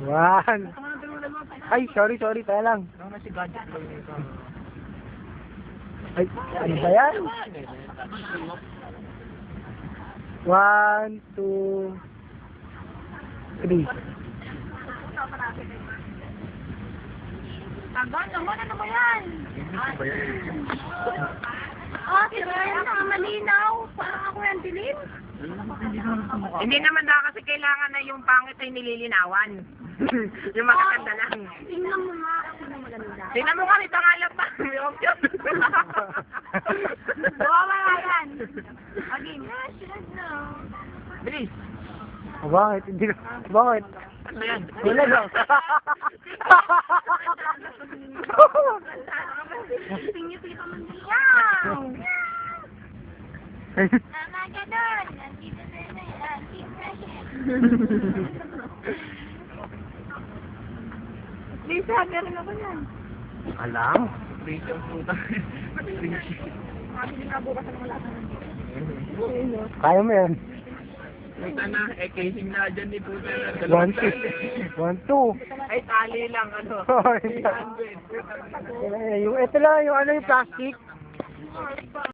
One. Ay, sorry, tayo lang. Ay, ano ba yan? 1, 2, 3. Ano ba yan? Ah, sira yan na malinaw. Parang ako yan dilim. Hindi naman na kasi kailangan na yung pangit ay nililinawan. Yung magaganda lang. Tingnan mo nga kasi na maganda. Tingnan mo nga, may pangalan pa. May option. Wala yan. Again. Bilis. Oh, bakit? Hindi na. Bakit? Ano yan? Wala lang. Tingin ka man niyaw. Tama ka doon. Nandito na yan. Lisa, meron ako yan. Alam? Bilis ang puta. Makabili nga bukas ng wala ka na. Kaya mo yan. Puta na, casing na dyan ni puta na. 1, 2. 1, 2. Ay, tali lang, ano. Yung ito lang, yung plastic.